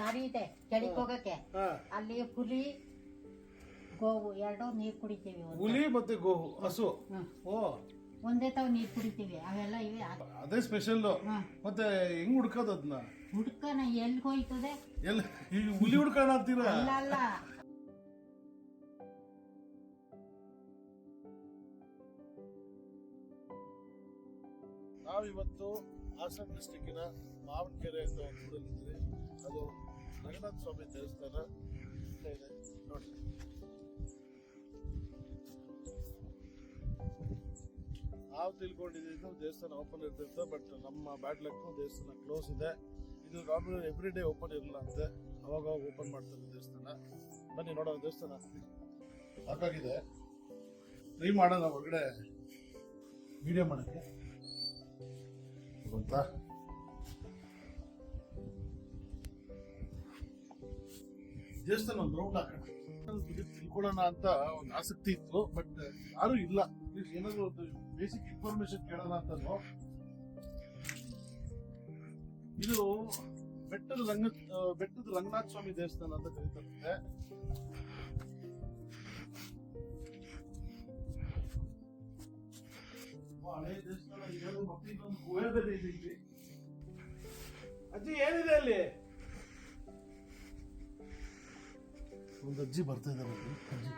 ದಾರಿ ಇದೆ ಕೆಳಗೆ ಹೋಗಕ್ಕೆ. ಅಲ್ಲಿ ಹುಲಿ ಗೋವು ಎರಡು ನೀರ್ ಕುಡಿತೀವಿ. ಹುಲಿ ಮತ್ತೆ ಗೋವು ಹಸು. ಓ ಒಂದೇ ತಾವ್ ನೀರ್ ಕುಡಿತೀವಿ. ಅವೆಲ್ಲ ಇವೆ. ಅದೇ ಸ್ಪೆಷಲ್. ಮತ್ತೆ ಹೆಂಗ್ ಹುಡ್ಕೋದ್ ಅದನ್ನ? ಹುಡ್ಕನ ಎಲ್ಲಿ ಹೋಯ್ತದೆ? ಎಲ್ಲ ಈ ಹುಲಿ ಹುಡ್ಕೋಣ ಅಂತೀರ? ಅಲ್ಲ ಅಲ್ಲ, ನಾವಿವತ್ತು ಹಾಸನ ಡಿಸ್ಟಿಕ್ಕಿನ ಮಾವನಕೆರೆ ಅಂತ ಒಂದು ಊರಲ್ಲಿದ್ವಿ. ಅದು ರಂಗನಾಥ ಸ್ವಾಮಿ ದೇವಸ್ಥಾನ ಇದೆ ನೋಡಿ. ನಾವು ತಿಳ್ಕೊಂಡಿದ್ದು ದೇವಸ್ಥಾನ ಓಪನ್ ಇರ್ತಿತ್ತು, ಬಟ್ ನಮ್ಮ ಬ್ಯಾಡ್ ಲಕ್ ದೇವಸ್ಥಾನ ಕ್ಲೋಸ್ ಇದೆ. ಇದು ನಾರ್ಮಲ್ ಎವ್ರಿ ಡೇ ಓಪನ್ ಇರಲ್ಲ ಅಂತೆ, ಅವಾಗ ಓಪನ್ ಮಾಡ್ತಾರೆ ದೇವಸ್ಥಾನ. ಬನ್ನಿ ನೋಡೋಣ ದೇವಸ್ಥಾನ. ಸಾಕಾಗಿದೆ, ಟ್ರೈ ಮಾಡೋಣ ಹೊರಗಡೆ ವಿಡಿಯೋ ಮಾಡಕ್ಕೆ ಗೊತ್ತಾ. ದೇವಸ್ಥಾನ ಒಂದು ರೌಂಡ್ ಹಾಕೋಣ ತಿಳ್ಕೊಳ್ಳೋಣ ಅಂತ ಒಂದು ಆಸಕ್ತಿ ಇತ್ತು, ಬಟ್ ಯಾರು ಇಲ್ಲ. ಏನಾದ್ರು ಒಂದು ಬೇಸಿಕ್ ಇನ್ಫಾರ್ಮೇಶನ್ ಕೇಳೋಣ ಅಂತ. ಇದು ಬೆಟ್ಟದ ರಂಗನಾಥ ಸ್ವಾಮಿ ದೇವಸ್ಥಾನ ಅಂತ ಕರೀತಾರೆ. ಹಳೆ ದೇವಸ್ಥಾನ ಇರೋದು ಮತ್ತೆ ಇನ್ನೊಂದು ಗುಹೆ ಬೇರೆ ಇದೆ ಇಲ್ಲಿ. ಅಜ್ಜಿ ಏನಿದೆ ಅಲ್ಲಿ? ಒಂದು ಅಜ್ಜಿ ಬರ್ತಾ ಇದ್ದಾರೆ ಅಲ್ಲಿ. ಅಜ್ಜಿ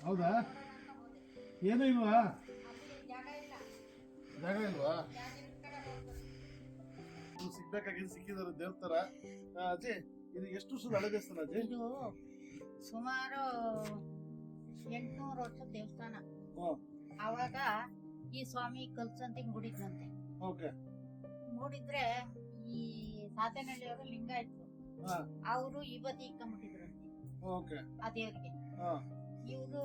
ಹೌದಾ? ಏನು ಇಲ್ವಾ? ಜಾಗ ಇಲ್ವಾ? ಸಿಗ್ಬೇಕಾಗಿದ್ದು ಸಿಕ್ಕಿದಾರೆ ದೇವ್ತರ. ಅಜ್ಜಿ ಇದು ಎಷ್ಟು ವರ್ಷದ ಹಳೆ ದೇವಸ್ಥಾನ ಅಜ್ಜಿ? ಇದು ಸುಮಾರು 800 ವರ್ಷದ ದೇವಸ್ಥಾನ. ಅವಾಗ ಈ ಸ್ವಾಮಿ ಕಲ್ಸಂತೆ ಗುಡಿದ್ನಂತೆ. ನೋಡಿದ್ರೆ ಈ ಸಾತನಹಳ್ಳಿಯವರು ಲಿಂಗಾಯತ್ರು, ಅವರು ಇವತ್ತು ಇಕ್ಕಂಬಿಟ್ಟಿದ್ರಂತೆ ಆ ದೇವ್ರಿಗೆ. ಇವರು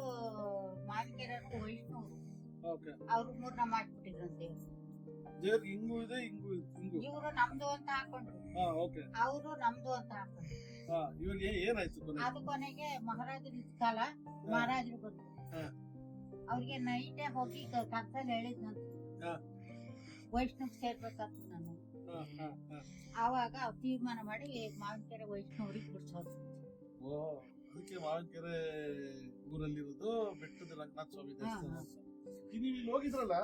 ಮಾವಿನಕೆರೆ ವೈಷ್ಣವರು, ಅವ್ರು ಮೂರ್ನ ಮಾಡ್ಬಿಟ್ಟಿದ್ರಂತೆ. ಇವರು ನಮ್ದು ಅಂತ ಹಾಕೊಂಡ್ರು, ಅವರು ನಮ್ದು ಅಂತ ಹಾಕೊಂಡ್ರು. ಅದು ಕೊನೆಗೆ ಮಹಾರಾಜರು ಕಾಲ ಮಹಾರಾಜರು ಬಂದ್ರು. ಅವ್ರಿಗೆ ನೈಟೇ ಹೋಗಿ ಕರ್ತಲ್ಲಿ ಹೇಳಿದ್ನಂತ, ವೈಷ್ಣವ್ ಸೇರ್ಬೇಕಂತ ನಾನು. ಆವಾಗ ತೀರ್ಮಾನ ಮಾಡಿ ಮಾವಿನಕೆರೆ ವೈಷ್ಣವ್ರಿಗೆ ಬಿಡ್ಸೋದು. ಅದಕ್ಕೆ ಮಾವಿನಕೆರೆ ಊರಲ್ಲಿರೋದು ಬೆಟ್ಟದ ರಂಗನಾಥ ಸ್ವಾಮಿ ದೇವಸ್ಥಾನ. ನೀವು ಇಲ್ಲಿ ಹೋಗಿದ್ರಲ್ಲ,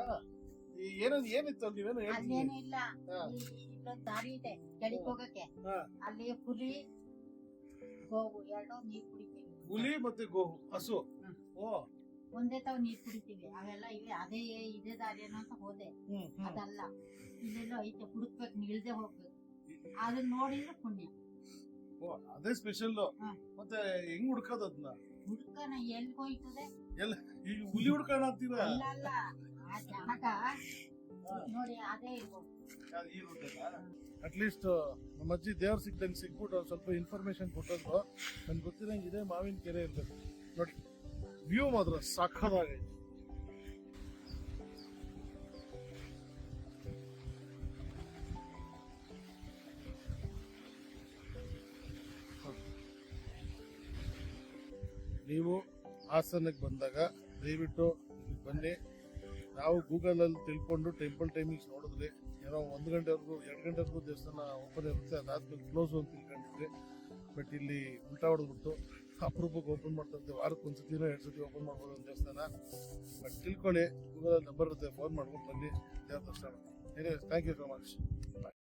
ಏನಿತ್ತು ಅಲ್ಲಿ? ಅಲ್ಲೇನು ಇಲ್ಲ, ಇಲ್ಲೊಂದು ದಾರಿ ಇದೆ ಕೆಳಗೆ ಹೋಗಕ್ಕೆ. ಅಲ್ಲಿ ಹುಲಿ ಗೋವು ಎರಡು ನೀರ್ ಕುಡಿತೀವಿ. ಹುಲಿ ಮತ್ತೆ ಗೋವು ಹಸು. ಓ ಒಂದೇ ತಾವ್ ನೀರ್ ಕುಡಿತೀವಿ. ಅವೆಲ್ಲ ಇವೆ. ಅದೇ ಇದೇ ದಾರಿ ಏನೋ ಅಂತ ಹೋದೆ, ಅದಲ್ಲ. ಇಲ್ಲೆಲ್ಲೋ ಐತೆ, ಹುಡುಕ್ಬೇಕು, ನಿಲ್ದೆ ಹೋಗ್ಬೇಕು. ಅದನ್ನ ನೋಡಿದ್ರೆ ಪುಣ್ಯ. ಅದೇ ಸ್ಪೆಷಲ್. ಮತ್ತೆ ಹೆಂಗ್ ಹುಡ್ಕೋದ್ ಅದನ್ನ? ಹುಡ್ಕನ ಎಲ್ಲಿ ಹೋಯ್ತದೆ? ಎಲ್ಲ ಈಗ ಹುಲಿ ಹುಡ್ಕೋಣ ಅಂತೀರ? ಅಲ್ಲ ಅಲ್ಲ, ಆ ಜಾಗ ನೋಡಿ ಅದೇ ಇರ್ಬೋದು. ಅಟ್ಲೀಸ್ಟ್ ನಮ್ಮ ಅಜ್ಜಿ ದೇವ್ರ ಸಿಕ್ದಂಗೆ ಸಿಕ್ಬಿಟ್ಟು ಸ್ವಲ್ಪ ಇನ್ಫಾರ್ಮೇಶನ್ ಕೊಟ್ಟದ್ದು. ನನ್ಗೆ ಗೊತ್ತಿರಂಗೆ ಇದೆ ಮಾವಿನಕೆರೆ ಇರ್ಬೇಕು ನೋಡಿ. ವ್ಯೂ ಮಾತ್ರ ಸಖತ್ತಾಗೈತೆ. ನೀವು ಹಾಸನಕ್ಕೆ ಬಂದಾಗ ದಯವಿಟ್ಟು ಬನ್ನಿ. ನಾವು ಗೂಗಲಲ್ಲಿ ತಿಳ್ಕೊಂಡು ಟೆಂಪಲ್ ಟೈಮಿಂಗ್ಸ್ ನೋಡಿದ್ರಿ, ಏನೋ 1 ಗಂಟೆವರೆಗೂ 2 ಗಂಟೆವರೆಗೂ ದೇವಸ್ಥಾನ ಓಪನ್ ಇರುತ್ತೆ, ಅದಾದ್ಮೇಲೆ ಕ್ಲೋಸ್ ಅಂತ ತಿಳ್ಕೊಂಡಿದ್ವಿ. ಬಟ್ ಇಲ್ಲಿ ಉಲ್ಟಾ ಹೊಡೆದ್ಬಿಟ್ಟು ಅಪರೂಪಕ್ಕೆ ಓಪನ್ ಮಾಡ್ತಾರೆ. ವಾರಕ್ಕೆ 1 ಸತಿನೋ 2 ಸತಿ ಓಪನ್ ಮಾಡ್ಬೋದು ಒಂದು ದೇವಸ್ಥಾನ. ಬಟ್ ತಿಳ್ಕೊಳ್ಳಿ, ಗೂಗಲಲ್ಲಿ ನಂಬರ್ ಇರುತ್ತೆ, ಫೋನ್ ಮಾಡ್ಕೊಂಡು ಬನ್ನಿ, ದೇವ್ರ ದರ್ಶನ ಮಾಡಿ. Thank you so much.